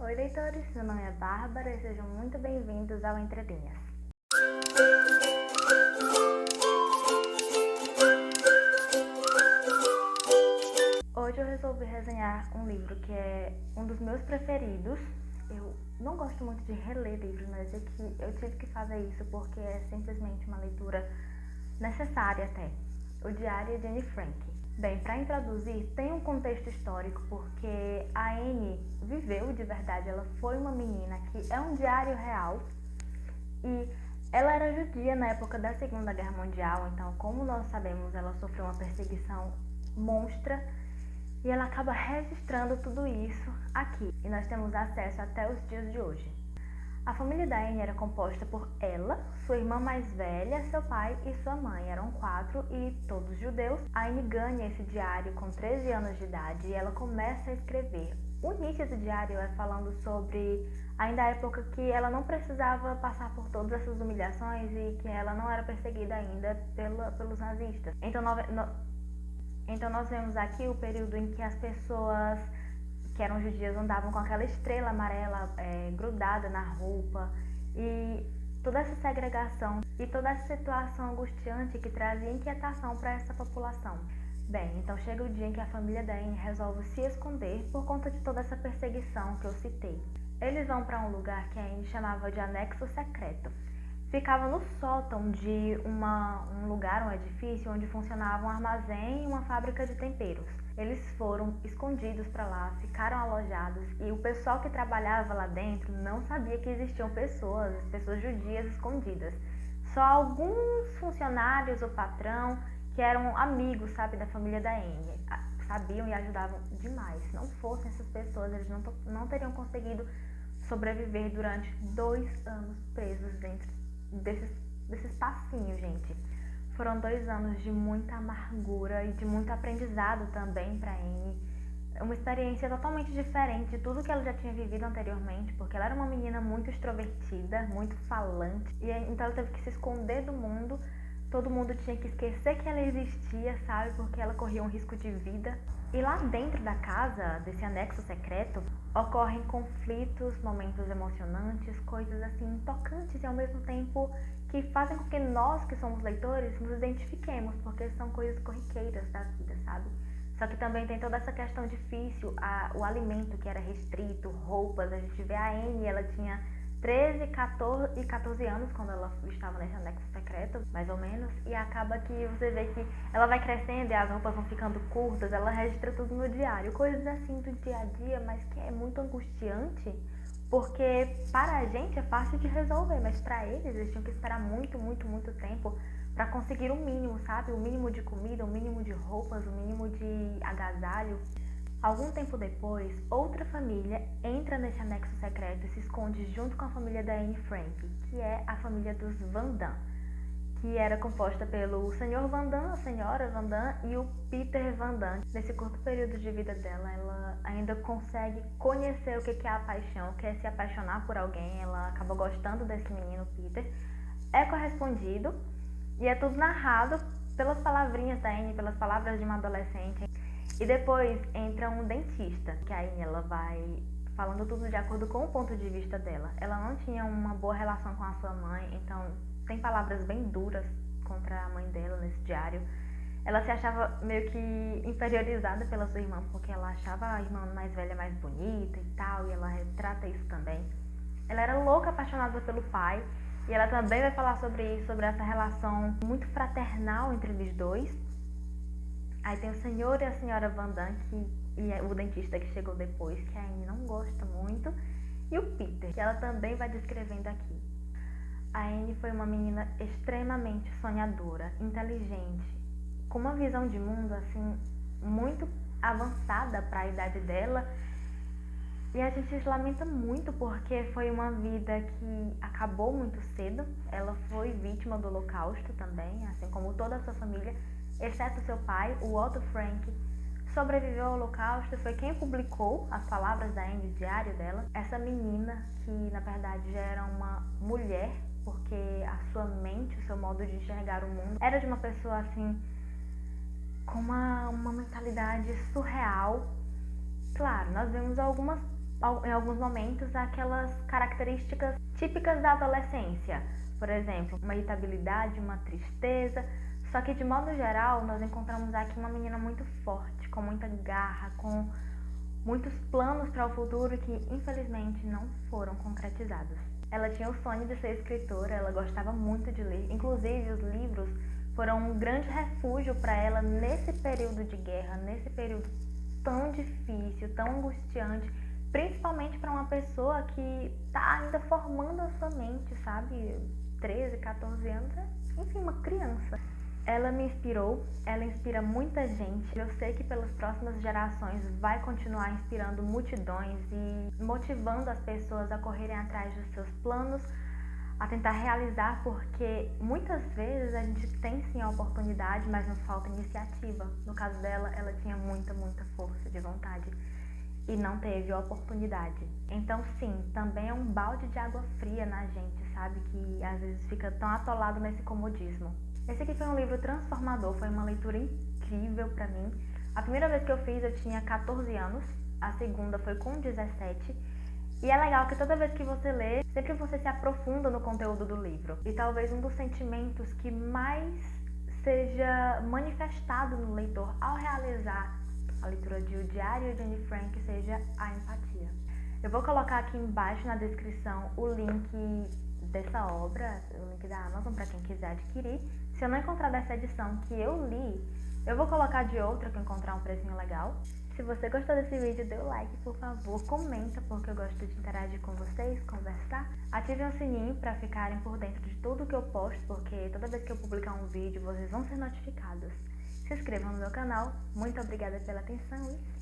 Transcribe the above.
Oi, leitores! Meu nome é Bárbara e sejam muito bem-vindos ao Entre Linhas. Hoje eu resolvi resenhar um livro que é um dos meus preferidos. Eu não gosto muito de reler livros, mas é que eu tive que fazer isso porque é simplesmente uma leitura necessária até. O Diário de Anne Frank. Bem, para introduzir, tem um contexto histórico porque a Anne viveu de verdade, ela foi uma menina que é um diário real e ela era judia na época da Segunda Guerra Mundial, então como nós sabemos, ela sofreu uma perseguição monstra e ela acaba registrando tudo isso aqui e nós temos acesso até os dias de hoje. A família da Anne era composta por ela, sua irmã mais velha, seu pai e sua mãe. Eram 4 e todos judeus. A Anne ganha esse diário com 13 anos de idade e ela começa a escrever. O início do diário é falando sobre ainda a época que ela não precisava passar por todas essas humilhações e que ela não era perseguida ainda pelos nazistas. Então nós vemos aqui o período em que as pessoas que eram judias andavam com aquela estrela amarela grudada na roupa e toda essa segregação e toda essa situação angustiante que trazia inquietação para essa população. Bem, então chega o dia em que a família da Anne resolve se esconder por conta de toda essa perseguição que eu citei. Eles vão para um lugar que a Anne chamava de anexo secreto. Ficava no sótão de um lugar, um edifício, onde funcionava um armazém e uma fábrica de temperos. Eles foram escondidos para lá, ficaram alojados e o pessoal que trabalhava lá dentro não sabia que existiam pessoas judias escondidas. Só alguns funcionários ou patrão que eram amigos, sabe, da família da Anne, sabiam e ajudavam demais. Se não fossem essas pessoas, eles não teriam conseguido sobreviver durante 2 anos presos dentro desse espacinho, gente. Foram 2 anos de muita amargura e de muito aprendizado também para Anne. Uma experiência totalmente diferente de tudo que ela já tinha vivido anteriormente, porque ela era uma menina muito extrovertida, muito falante, e então ela teve que se esconder do mundo. Todo mundo tinha que esquecer que ela existia, sabe, porque ela corria um risco de vida. E lá dentro da casa, desse anexo secreto, ocorrem conflitos, momentos emocionantes, coisas assim tocantes e ao mesmo tempo que fazem com que nós que somos leitores nos identifiquemos, porque são coisas corriqueiras da vida, sabe? Só que também tem toda essa questão difícil, o alimento que era restrito, roupas. A gente vê a Anne, ela tinha 13, 14 anos quando ela estava nesse anexo secreto, mais ou menos, e acaba que você vê que ela vai crescendo e as roupas vão ficando curtas, ela registra tudo no diário, coisas assim do dia a dia, mas que é muito angustiante, porque para a gente é fácil de resolver, mas para eles tinham que esperar muito, muito, muito tempo para conseguir o mínimo, sabe? O mínimo de comida, o mínimo de roupas, o mínimo de agasalho. Algum tempo depois, outra família entra nesse anexo secreto e se esconde junto com a família da Anne Frank, que é a família dos Van Damme, que era composta pelo Sr. Van Damme, a Senhora Van Damme e o Peter Van Damme. Nesse curto período de vida dela, ela ainda consegue conhecer o que é a paixão, o que é se apaixonar por alguém. Ela acaba gostando desse menino, Peter. É correspondido e é tudo narrado pelas palavrinhas da Anne, pelas palavras de uma adolescente. E depois entra um dentista, que aí ela vai falando tudo de acordo com o ponto de vista dela. Ela não tinha uma boa relação com a sua mãe, então tem palavras bem duras contra a mãe dela nesse diário. Ela se achava meio que inferiorizada pela sua irmã, porque ela achava a irmã mais velha mais bonita e tal, e ela retrata isso também. Ela era louca, apaixonada pelo pai, e ela também vai falar sobre isso, sobre essa relação muito fraternal entre eles dois. Aí tem o senhor e a senhora Van Damme, e é o dentista que chegou depois, que a Anne não gosta muito, e o Peter, que ela também vai descrevendo aqui. A Anne foi uma menina extremamente sonhadora, inteligente, com uma visão de mundo assim muito avançada para a idade dela. E a gente se lamenta muito porque foi uma vida que acabou muito cedo. Ela foi vítima do Holocausto também, assim como toda a sua família, exceto seu pai, o Otto Frank, sobreviveu ao Holocausto e foi quem publicou as palavras da Anne, o diário dela. Essa menina, que na verdade já era uma mulher, porque a sua mente, o seu modo de enxergar o mundo, era de uma pessoa assim, com uma mentalidade surreal. Claro, nós vemos algumas em alguns momentos, aquelas características típicas da adolescência. Por exemplo, uma irritabilidade, uma tristeza. Só que, de modo geral, nós encontramos aqui uma menina muito forte, com muita garra, com muitos planos para o futuro que, infelizmente, não foram concretizados. Ela tinha o sonho de ser escritora, ela gostava muito de ler. Inclusive, os livros foram um grande refúgio para ela nesse período de guerra, nesse período tão difícil, tão angustiante, principalmente para uma pessoa que está ainda formando a sua mente, sabe? 13, 14 anos, enfim, uma criança. Ela me inspirou, ela inspira muita gente. Eu sei que pelas próximas gerações vai continuar inspirando multidões e motivando as pessoas a correrem atrás dos seus planos, a tentar realizar, porque muitas vezes a gente tem sim a oportunidade, mas nos falta iniciativa. No caso dela, ela tinha muita força de vontade e não teve a oportunidade. Então sim, também é um balde de água fria na gente, sabe? Que às vezes fica tão atolado nesse comodismo. Esse aqui foi um livro transformador, foi uma leitura incrível pra mim. A primeira vez que eu fiz eu tinha 14 anos, a segunda foi com 17. E é legal que toda vez que você lê, sempre você se aprofunda no conteúdo do livro. E talvez um dos sentimentos que mais seja manifestado no leitor ao realizar a leitura de O Diário de Anne Frank seja a empatia. Eu vou colocar aqui embaixo na descrição o link dessa obra, o link da Amazon para quem quiser adquirir. Se eu não encontrar dessa edição que eu li, eu vou colocar de outra que eu encontrar um precinho legal. Se você gostou desse vídeo, dê o like, por favor, comenta, porque eu gosto de interagir com vocês, conversar. Ativem o sininho para ficarem por dentro de tudo que eu posto, porque toda vez que eu publicar um vídeo, vocês vão ser notificados. Se inscrevam no meu canal. Muito obrigada pela atenção e